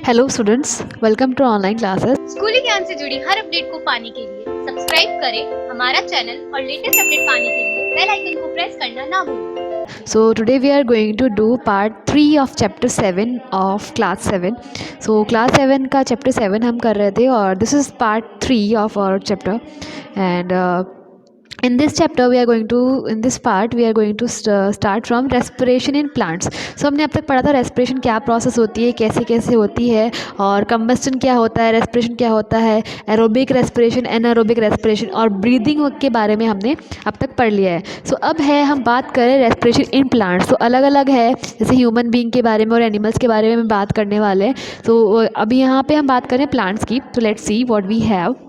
Hello students, welcome to online classes. स्कूली ज्ञान से जुड़ी हर अपडेट को पाने के लिए सब्सक्राइब करें हमारा चैनल और लेटेस्ट अपडेट पाने के लिए बेल आइकन को प्रेस करना ना भूलें। So today we are going to do part 3 of chapter 7 of class 7. So class 7 का chapter 7 हम कर रहे थे और this is part 3 of our chapter and in this chapter we are going to in this part we are going to start from respiration in plants. So हमने अब तक पढ़ा था रेस्पिरेशन क्या प्रोसेस होती है, कैसे कैसे होती है और कंबस्टन क्या होता है, रेस्पिरेशन क्या होता है, एरोबिक रेस्पिरेशन, एनारोबिक रेस्पिरेशन और ब्रीदिंग के बारे में हमने अब तक पढ़ लिया है. सो अब है हम बात करें रेस्पिरेशन इन प्लांट्स. तो अलग अलग है, जैसे ह्यूमन बीइंग के बारे में और एनिमल्स के बारे में हम बात करने वाले हैं. तो अभी यहाँ पे हम बात करें प्लांट्स की. तो let's see what we have.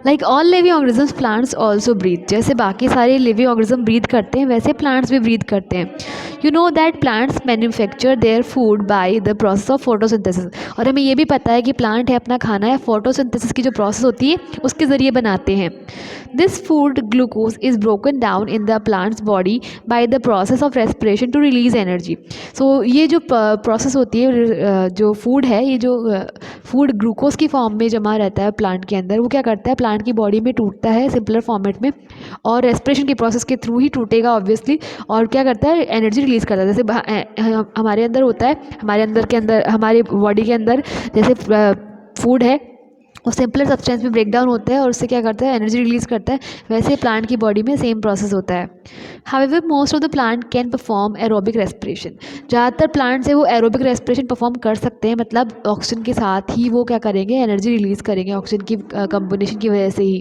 Like all living organisms plants also breathe. जैसे बाकी सारे लिविंग ऑर्गेनिज्म ब्रीथ करते हैं वैसे प्लांट्स भी ब्रीथ करते हैं. You know that plants manufacture their food by the process of photosynthesis. और हमें ये भी पता है कि प्लांट है अपना खाना है फोटोसिंथेसिस की जो प्रोसेस होती है उसके ज़रिए बनाते हैं. This food glucose is broken down in the plants body by the process of respiration to release energy. So ये जो प्रोसेस होती है, जो फूड है, ये जो फूड ग्लूकोज की फॉर्म में जमा रहता है प्लांट के अंदर, वो क्या करता है प्लांट की बॉडी में टूटता है सिंपलर फॉर्मेट में और रेस्पिरेशन की प्रोसेस के थ्रू ही टूटेगा ऑब्वियसली. और क्या करता है एनर्जी रिलीज़ करता है. जैसे हमारे अंदर होता है, हमारे अंदर के अंदर हमारी बॉडी के अंदर जैसे फूड है वो सिंपलर सब्सटेंस में ब्रेक डाउन होता है और उससे क्या करता है एनर्जी रिलीज़ करता है. वैसे प्लांट की बॉडी में सेम प्रोसेस होता है. However most of the plant can perform aerobic respiration. ज़्यादातर प्लांट्स है वो एरोबिक रेस्पिरेशन परफॉर्म कर सकते हैं, मतलब ऑक्सीजन के साथ ही वो क्या करेंगे एनर्जी रिलीज़ करेंगे ऑक्सीजन की कम्बिनेशन की वजह से ही.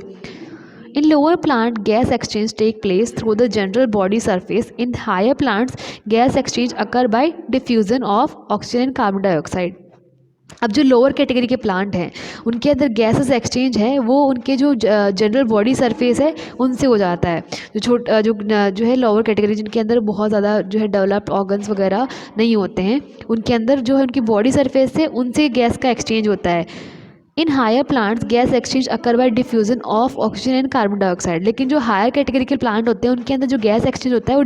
In lower plant, gas exchange take place through the general body surface. In higher plants, gas exchange occur by diffusion of oxygen and carbon dioxide. अब जो लोअर कैटेगरी के plant हैं उनके अंदर गैसेस एक्सचेंज है वो उनके जो जनरल बॉडी सरफेस है उनसे हो जाता है. जो है लोअर कैटेगरी जिनके अंदर बहुत ज़्यादा जो है डेवलप्ड ऑर्गन्स वगैरह नहीं होते हैं, उनके अंदर जो है उनकी बॉडी सरफेस से उनसे गैस का एक्सचेंज होता है. In higher plants gas exchange occur by diffusion of oxygen and carbon dioxide. लेकिन जो हायर कैटेगरी के प्लांट होते हैं उनके अंदर जो गैस एक्सचेंज होता है वो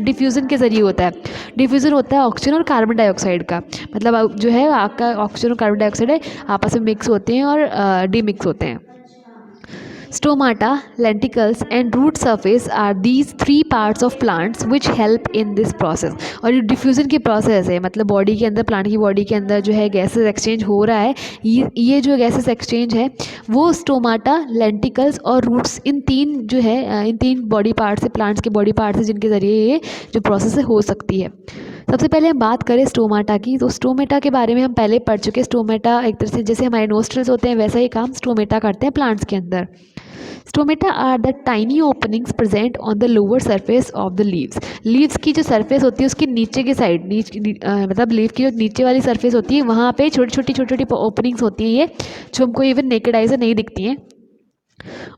डिफ्यूजन के जरिए होता है. डिफ्यूजन होता है ऑक्सीजन और कार्बन डाइऑक्साइड का, मतलब जो है आपका ऑक्सीजन और कार्बन डाइऑक्साइड है आपस में मिक्स होते हैं और डीमिक्स होते हैं. Stomata, lenticles and root surface are these three parts of plants which help in this process. और जो डिफ्यूज़न की प्रोसेस है, मतलब बॉडी के अंदर प्लांट की बॉडी के अंदर जो है गैसेस एक्सचेंज हो रहा है, ये जो गैसेस एक्सचेंज है वो स्टोमाटा, लेंटिकल्स और रूट्स, इन तीन बॉडी पार्ट से, प्लांट्स के बॉडी पार्ट से जिनके ज़रिए ये जो प्रोसेस है हो सकती है. सबसे पहले हम बात करें स्टोमाटा की. तो स्टोमेटा के बारे में हम पहले पढ़ चुके. स्टोमेटा एक तरह से जैसे हमारे नोस्ट्रल्स होते हैं वैसा ही काम स्टोमेटा करते हैं प्लांट्स के अंदर. Stomata are the tiny openings present on the lower surface of the leaves. Leaves की जो सरफेस होती है उसके नीचे की साइड, मतलब लीव की जो नीचे वाली सरफेस होती है वहाँ पे छोटी छोटी ओपनिंग्स होती हैं, ये जो हमको इवन नेकेड आई से नहीं दिखती हैं.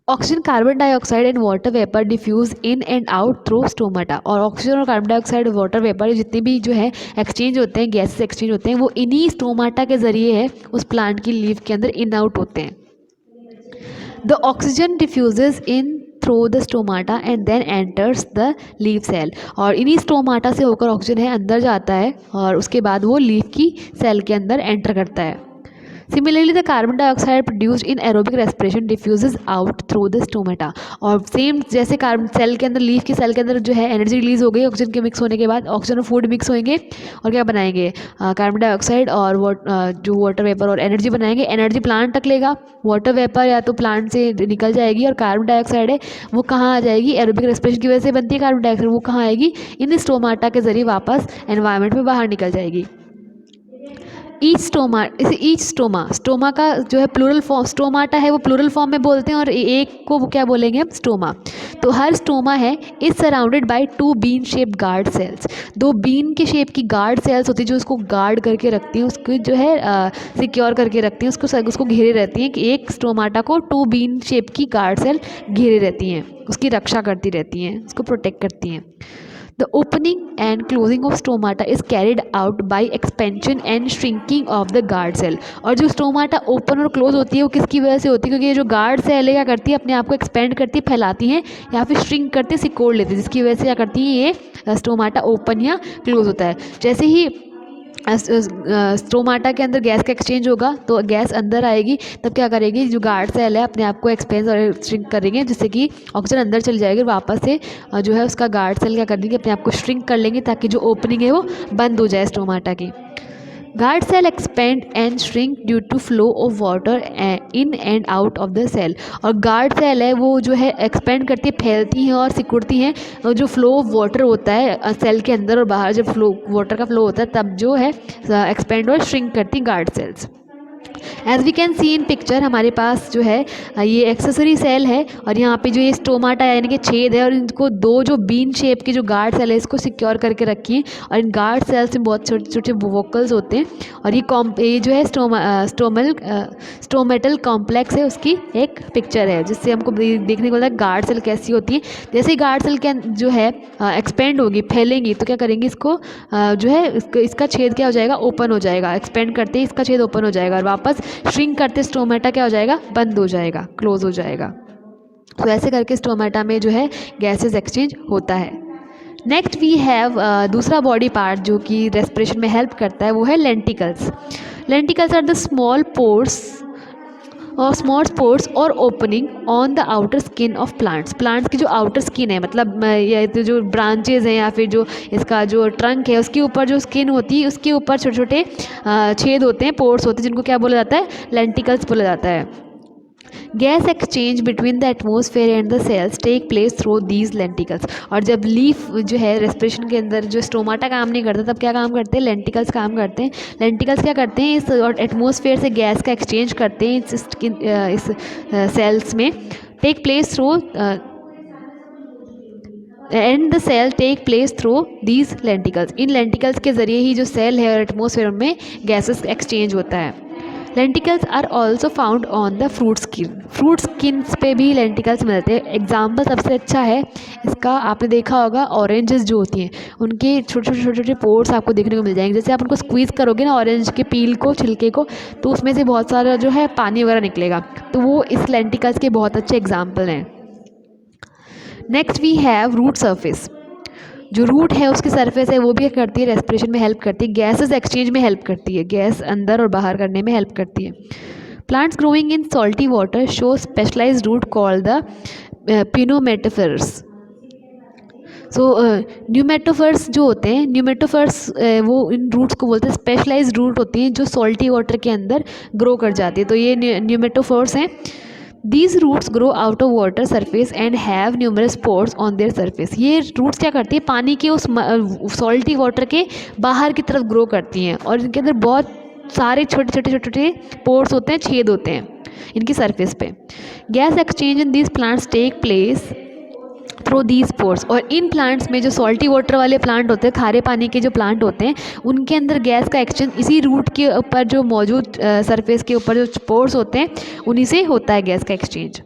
Oxygen, carbon dioxide and water vapour diffuse in and out through stomata. और ऑक्सीजन और कार्बन डाइऑक्साइड वाटर वेपर जितने भी जो है एक्सचेंज होते हैं, गैसेस एक्सचेंज होते हैं, वो इन्हीं स्टोमाटा के ज़रिए है उस प्लांट की लीव के अंदर इन आउट होते हैं. The oxygen diffuses in through the stomata and then enters the leaf cell. और इन्हीं स्टोमाटा से होकर ऑक्सीजन है अंदर जाता है और उसके बाद वो लीफ की सेल के अंदर एंटर करता है. Similarly, the carbon dioxide produced in aerobic respiration diffuses out through the stomata. और सेम जैसे कार्बन सेल के अंदर, लीफ की सेल के अंदर जो है एनर्जी रिलीज हो गई ऑक्सीजन के मिक्स होने के बाद, ऑक्सीजन और फूड मिक्स होंगे और क्या बनाएंगे कार्बन डाइऑक्साइड और जो वाटर वेपर और एनर्जी बनाएंगे. एनर्जी प्लांट तक लेगा, वाटर वेपर या तो प्लांट से निकल जाएगी और कार्बन डाइऑक्साइड है वो कहाँ आ जाएगी, एरोबिक रेस्पिरेशन की वजह से बनती है कार्बन डाइऑक्साइड, वो कहाँ आएगी इन स्टोमाटा के जरिए वापस एनवायरनमेंट में बाहर निकल जाएगी. ईच स्टोमा का जो है प्लूरल फॉर्म, स्टोमाटा है वो प्लूरल फॉर्म में बोलते हैं और एक को वो क्या बोलेंगे हम स्टोमा. तो हर स्टोमा है is surrounded by 2 bean shape guard cells. 2 bean के शेप की गार्ड सेल्स होती है जो उसको गार्ड करके रखती हैं, उसको जो है सिक्योर करके रखती हैं, उसको घेरे रहती हैं. कि एक स्टोमाटा को 2 बीन शेप की गार्ड सेल घेरे रहती हैं, उसकी रक्षा करती रहती हैं, उसको प्रोटेक्ट करती हैं. The opening and closing of stomata is carried out by expansion and shrinking of the guard cell. और जो स्टोमाटा ओपन और क्लोज होती है वो किसकी वजह से होती है, क्योंकि ये जो गार्ड सेल है क्या करती है अपने आप को एक्सपेंड करती है, फैलाती हैं या फिर श्रिंक करती है, सिकोड़ लेती है, जिसकी वजह से क्या करती है ये स्टोमाटा ओपन या क्लोज होता है. जैसे ही स्टोमाटा के अंदर गैस का एक्सचेंज होगा तो गैस अंदर आएगी, तब क्या करेगी जो गार्ड सेल है अपने आप को एक्सपेंड और श्रिंक करेंगे, जिससे कि ऑक्सीजन अंदर चली जाएगी और वापस से जो है उसका गार्ड सेल क्या कर देंगे अपने आप को श्रिंक कर लेंगे ताकि जो ओपनिंग है वो बंद हो जाए स्टोमाटा की। Guard cell expand and shrink due to flow of water in and out of the cell. और गार्ड सेल है वो जो है एक्सपेंड करती है, फैलती हैं और सिकुड़ती हैं, और जो फ्लो ऑफ वाटर होता है सेल के अंदर और बाहर जब फ्लो वाटर का फ्लो होता है तब जो है एक्सपेंड और श्रिंक करती guard cells. As we can see in picture हमारे पास जो है ये एक्सेसरी सेल है और यहाँ पे जो ये स्टोमाटा यानी कि छेद है और इनको दो जो बीन शेप के जो गार्ड सेल है इसको सिक्योर करके रखी है और इन गार्ड सेल्स में बहुत छोटे छोटे वोकल्स होते हैं और ये जो है स्टोमेटल कॉम्प्लेक्स है उसकी एक पिक्चर है जिससे हमको देखने को मिलता है गार्ड सेल कैसी होती है। जैसे ही गार्ड सेल के जो है एक्सपेंड होगी फैलेंगी तो क्या करेंगे इसको जो है इसका छेद क्या हो जाएगा ओपन हो जाएगा, एक्सपेंड करते ही इसका छेद ओपन हो जाएगा और वापस श्रिंक करते स्टोमेटा क्या हो जाएगा बंद हो जाएगा, क्लोज हो जाएगा। तो ऐसे करके स्टोमेटा में जो है गैसेस एक्सचेंज होता है। नेक्स्ट वी हैव दूसरा बॉडी पार्ट जो कि रेस्पिरेशन में हेल्प करता है वो है lenticels. Lenticels are the small pores और opening on the outer skin of plants की जो आउटर स्किन है मतलब ये तो जो ब्रांचेज हैं या फिर जो इसका जो ट्रंक है उसके ऊपर जो स्किन होती है उसके ऊपर छोटे छोटे छेद होते हैं, पोर्स होते हैं जिनको क्या बोला जाता है लेंटिकल्स बोला जाता है। Gas exchange between the atmosphere and the cells take place through these lenticels. और जब लीफ जो है रेस्पिरेशन के अंदर जो स्टोमाटा काम नहीं करता तब क्या काम करते हैं लेंटिकल्स काम करते हैं। लेंटिकल्स क्या करते हैं इस एटमॉस्फेयर से गैस का एक्सचेंज करते हैं इस सेल्स में take place through and the cell take place through these lenticels. इन लेंटिकल्स के ज़रिए ही जो सेल है और एटमॉस्फेयर में गैसेस एक्सचेंज होता है। Lenticels are also found on the fruit skins पे भी लेंटिकल्स मिलते हैं। एग्जाम्पल सबसे अच्छा है इसका आपने देखा होगा ऑरेंजेस जो होती हैं उनके छोटे छोटे पोर्स आपको देखने को मिल जाएंगे। जैसे आप उनको स्क्वीज़ करोगे ना ऑरेंज के पील को छिलके को तो उसमें से बहुत सारा जो है पानी वगैरह निकलेगा, तो वो इस लेंटिकल्स के बहुत अच्छे एग्जाम्पल हैं। Next we have root surface. जो रूट है उसकी सरफेस है वो भी क्या करती है रेस्पिरेशन में हेल्प करती है, गैसेस एक्सचेंज में हेल्प करती है, गैस अंदर और बाहर करने में हेल्प करती है। Plants growing in salty water show specialized root called the pneumatophores. So pneumatophores जो होते हैं न्यूमेटोफर्स वो इन रूट्स को बोलते हैं स्पेशलाइज्ड रूट होती हैं जो सॉल्टी वाटर के अंदर ग्रो कर जाती है, तो ये न्यूमेटोफर्स हैं। These roots grow out of water surface and have numerous pores on their surface। ये रूट्स क्या करती है पानी के उस सॉल्टी वाटर के बाहर की तरफ ग्रो करती हैं और इनके अंदर बहुत सारे छोटे छोटे पोर्स होते हैं, छेद होते हैं इनकी सरफेस पे। Gas exchange in these plants take place through these pores. और इन प्लांट्स में जो सॉल्टी वाटर वाले प्लांट होते हैं खारे पानी के जो प्लांट होते हैं उनके अंदर गैस का एक्सचेंज इसी रूट के ऊपर जो मौजूद सरफेस के ऊपर जो पोर्स होते हैं उन्हीं से होता है गैस का exchange.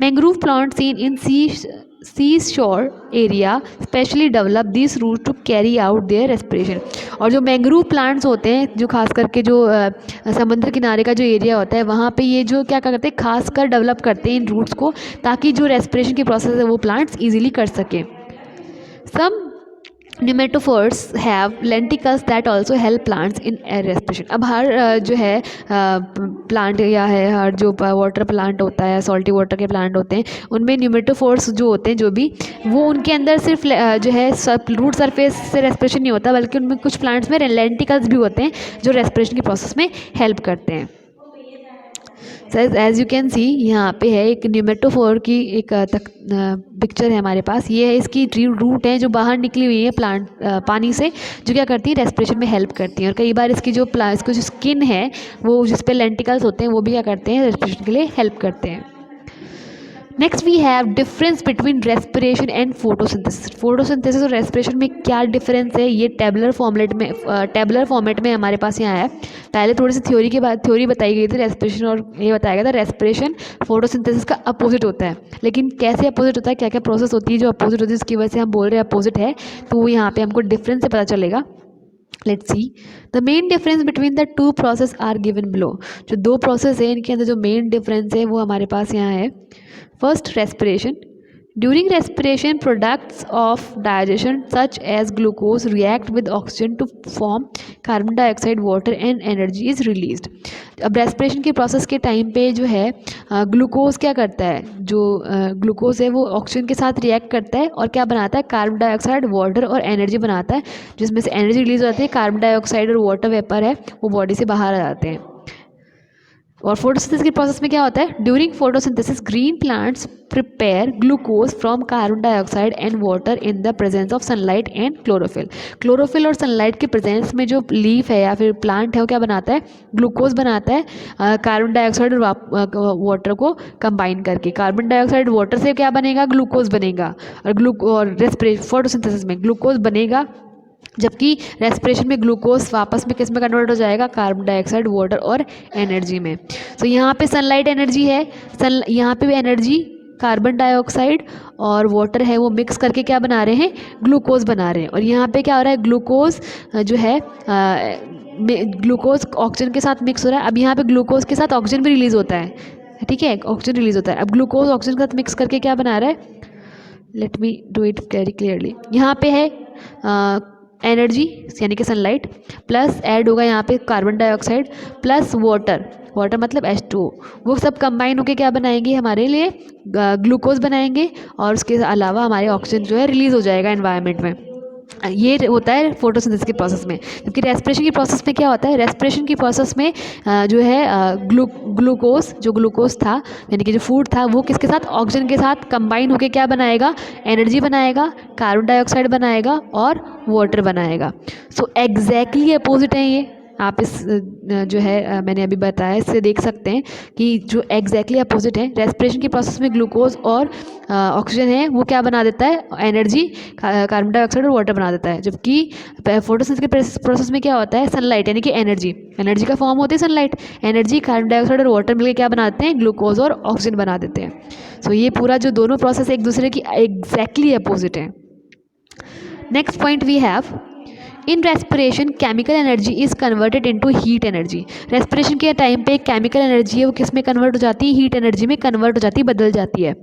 Mangrove plant seen in sea shore area specially develop this root to carry out their respiration. और जो मैंग्रोव प्लांट्स होते हैं जो खास करके जो समुद्र किनारे का जो एरिया होता है वहाँ पे ये जो क्या करते हैं खास कर डेवलप करते हैं इन रूट्स को ताकि जो रेस्पिरेशन की प्रोसेस है वो प्लांट्स इजीली कर सकें। Some pneumatophores have lenticels that also help plants in air respiration. अब हर जो है प्लांट या है हर जो वाटर प्लांट होता है सॉल्टी वाटर के प्लांट होते हैं उनमें न्यूमेटोफोर्स जो होते हैं जो भी वो उनके अंदर सिर्फ जो है रूट सरफेस से रेस्पिरेशन नहीं होता बल्कि उनमें कुछ प्लांट्स में लेंटिकल्स भी होते हैं जो रेस्पिरेशन की प्रोसेस में हेल्प करते हैं। एज यू कैन सी यहाँ पे है एक न्यूमेटोफोर की एक पिक्चर है हमारे पास। ये है इसकी रूट है जो बाहर निकली हुई है प्लांट पानी से जो क्या करती है रेस्पिरेशन में हेल्प करती हैं और कई बार इसकी जो इसको जो स्किन है वो जिस पे लेंटिकल्स होते हैं वो भी क्या करते हैं रेस्पिरेशन के लिए हेल्प करते हैं। Next we have difference between respiration and photosynthesis. Photosynthesis और रेस्पिरेशन में क्या डिफरेंस है ये टेबुलर फॉर्मेट में हमारे पास यहाँ है। पहले थोड़ी सी थ्योरी बताई गई थी रेस्पिरेशन और ये बताया गया था रेस्पिरेशन फोटोसिंथेसिस का अपोजिट होता है, लेकिन कैसे अपोजिट होता है क्या क्या प्रोसेस होती है जो अपोजिट होती है उसकी वजह से हम बोल रहे हैं अपोजिट है, तो यहाँ पे हमको डिफरेंस से पता चलेगा। Let's see the main difference between the two process are given below. जो दो प्रोसेस है इनके अंदर जो मेन डिफरेंस है वो हमारे पास यहाँ है। First respiration During respiration, products of digestion such as glucose react with oxygen to form carbon dioxide, water and energy is released. अब रेस्पिरेशन के प्रोसेस के टाइम पे जो है ग्लूकोज क्या करता है, जो ग्लूकोज है वो ऑक्सीजन के साथ रिएक्ट करता है और क्या बनाता है, कार्बन डाइऑक्साइड, वाटर और एनर्जी बनाता है, जिसमें से एनर्जी रिलीज होती है, कार्बन डाइऑक्साइड और वाटर वेपर है वो बॉडी से बाहर आ जाते हैं. और फोटोसिंथेसिस के प्रोसेस में क्या होता है, during photosynthesis green plants prepare glucose from carbon dioxide and water in the presence of sunlight and chlorophyll. Chlorophyll और सनलाइट के प्रेजेंस में जो लीफ है या फिर प्लांट है वो क्या बनाता है, ग्लूकोज बनाता है कार्बन डाइऑक्साइड और वाटर को कंबाइन करके. कार्बन डाइऑक्साइड वाटर से क्या बनेगा, ग्लूकोज बनेगा. और फोटोसिंथेसिस में ग्लूकोज बनेगा, जबकि रेस्पिरेशन में ग्लूकोज वापस में किस में कन्वर्ट हो जाएगा, कार्बन डाइऑक्साइड, वाटर और एनर्जी में. तो यहाँ पे सनलाइट एनर्जी है, यहाँ पे भी एनर्जी कार्बन डाइऑक्साइड और वाटर है वो मिक्स करके क्या बना रहे हैं, ग्लूकोज बना रहे हैं. और यहाँ पे क्या हो रहा है, ग्लूकोज जो है ग्लूकोज ऑक्सीजन के साथ मिक्स हो रहा है. अब यहाँ पे ग्लूकोज के साथ ऑक्सीजन भी रिलीज होता है, ठीक है, ऑक्सीजन रिलीज होता है. अब ग्लूकोज ऑक्सीजन के साथ मिक्स करके क्या बना रहा है, let me do it very clearly. यहाँ पे है एनर्जी यानी कि सनलाइट, प्लस ऐड होगा यहाँ पे carbon dioxide plus water, water मतलब H2O. वो सब कंबाइन होकर क्या बनाएंगे, हमारे लिए ग्लूकोज बनाएंगे और उसके अलावा हमारे ऑक्सीजन जो है रिलीज़ हो जाएगा एनवायरनमेंट में. ये होता है फोटोसिंथेसिस के प्रोसेस में. जबकि रेस्पिरेशन की प्रोसेस में क्या होता है, रेस्पिरेशन की प्रोसेस में जो है ग्लूकोज, जो ग्लूकोज था यानी कि जो फूड था वो किसके साथ, ऑक्सीजन के साथ कंबाइन होकर क्या बनाएगा, एनर्जी बनाएगा, कार्बन डाइऑक्साइड बनाएगा और वाटर बनाएगा. सो एग्जैक्टली अपोजिट है ये. आप इस जो है मैंने अभी बताया इससे देख सकते हैं कि जो एग्जैक्टली अपोजिट है, रेस्पिरेशन की प्रोसेस में ग्लूकोज और ऑक्सीजन है वो क्या बना देता है, एनर्जी, कार्बन डाइऑक्साइड और वाटर बना देता है. जबकि फोटोसिंथेसिस के प्रोसेस में क्या होता है, सनलाइट यानी कि एनर्जी, एनर्जी का फॉर्म होती है सनलाइट, एनर्जी, कार्बन डाइऑक्साइड और वाटर मिलकर क्या बनाते हैं, ग्लूकोज और ऑक्सीजन बना देते हैं. सो ये पूरा जो दोनों प्रोसेस एक दूसरे की एग्जैक्टली अपोजिट है. Next point we have, in respiration chemical energy is converted into heat energy. Respiration के टाइम पे केमिकल एनर्जी है वो किस में कन्वर्ट हो जाती है, हीट एनर्जी में कन्वर्ट हो जाती है, बदल जाती है.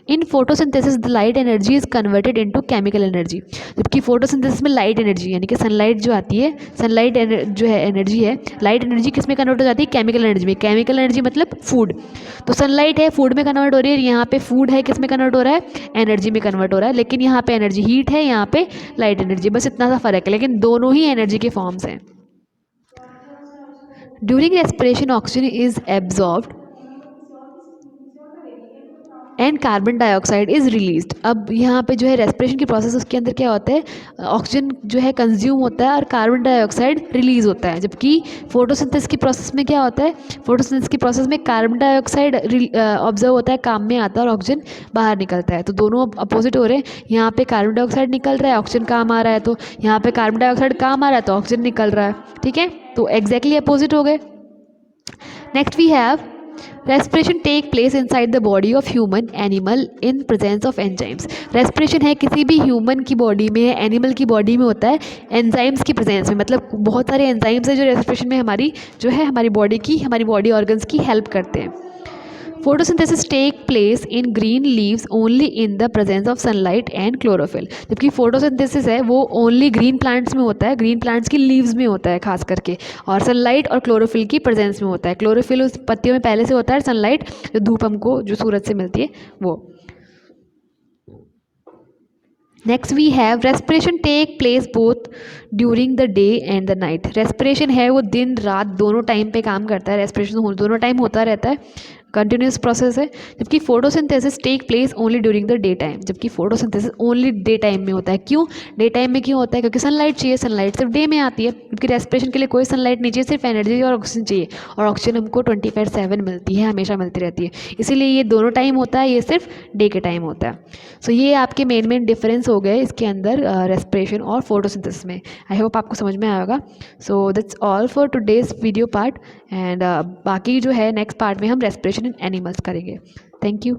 In photosynthesis the light energy is converted into chemical energy. जबकि फोटोसिंथेसिस में लाइट एनर्जी यानी कि सनलाइट जो आती है, सनलाइट जो है एनर्जी है, लाइट एनर्जी किस में कन्वर्ट हो जाती है, केमिकल एनर्जी में. केमिकल एनर्जी मतलब फूड, तो सनलाइट है फूड में कन्वर्ट हो रही है, यहाँ पे फूड है किस में कन्वर्ट हो रहा है, एनर्जी में कन्वर्ट हो रहा है. लेकिन यहाँ पे एनर्जी हीट है, यहाँ पे लाइट एनर्जी, बस इतना सा फर्क है, लेकिन दोनों ही एनर्जी के फॉर्म्स हैं. During respiration oxygen is absorbed and carbon dioxide is released. अब यहाँ पे जो है रेस्पिरेशन की प्रोसेस उसके अंदर क्या होता है, ऑक्सीजन जो है कंज्यूम होता है और कार्बन डाइऑक्साइड रिलीज़ होता है. जबकि फोटोसिंथेसिस की प्रोसेस में क्या होता है, फोटोसिंथेसिस की प्रोसेस में कार्बन डाइऑक्साइड ऑब्जर्व होता है, काम में आता है और ऑक्सीजन बाहर निकलता है. तो दोनों अपोजिट हो रहे हैं. यहाँ पे कार्बन डाइऑक्साइड निकल रहा है, ऑक्सीजन काम आ रहा है, तो यहाँ पे कार्बन डाइऑक्साइड काम आ रहा है तो ऑक्सीजन निकल रहा है. ठीक है, तो एग्जैक्टली अपोजिट हो गए. Next we have, respiration take place inside the body of human animal in presence of enzymes. Respiration है किसी भी ह्यूमन की बॉडी में, एनिमल की बॉडी में होता है एंजाइम्स की प्रेजेंस में. मतलब बहुत सारे एंजाइम्स हैं जो रेस्पिरेशन में हमारी जो है हमारी बॉडी ऑर्गन्स की हेल्प करते हैं. Photosynthesis take place in green leaves only in the presence of sunlight and chlorophyll. जबकि फोटोसिंथेसिस है वो ओनली ग्रीन प्लांट्स में होता है, ग्रीन प्लांट्स की लीव्स में होता है खास करके, और सनलाइट और क्लोरोफिल की प्रेजेंस में होता है. क्लोरोफिल उस पत्तियों में पहले से होता है, सनलाइट जो धूप हमको जो सूरज से मिलती है वो. Next we have, respiration take place both during the day and the night. Respiration है वो दिन रात दोनों टाइम पे काम करता है, रेस्पिरेशन दोनों टाइम होता रहता है, कंटिन्यूस प्रोसेस है. जबकि photosynthesis take place only during the day time. जबकि फोटोसिंथेसिस ओनली डे टाइम में होता है. क्यों डे टाइम में क्यों होता है, क्योंकि सनलाइट चाहिए, सनलाइट सिर्फ डे में आती है. क्योंकि रेस्पिरेशन के लिए कोई सनलाइट नहीं चाहिए, सिर्फ एनर्जी और ऑक्सीजन चाहिए, और ऑक्सीजन हमको 24/7 मिलती है, हमेशा मिलती रहती है. इसीलिए ये दोनों टाइम होता है, ये सिर्फ डे के टाइम होता है. सो ये आपके मेन डिफरेंस हो गए इसके अंदर रेस्पिरेशन और फोटोसिंथेसिस में. आई होप आपको समझ में आएगा. So that's all for today's video part, and बाकी जो है नेक्स्ट पार्ट में हम रेस्पिरेशन इन एनिमल्स करेंगे. Thank you.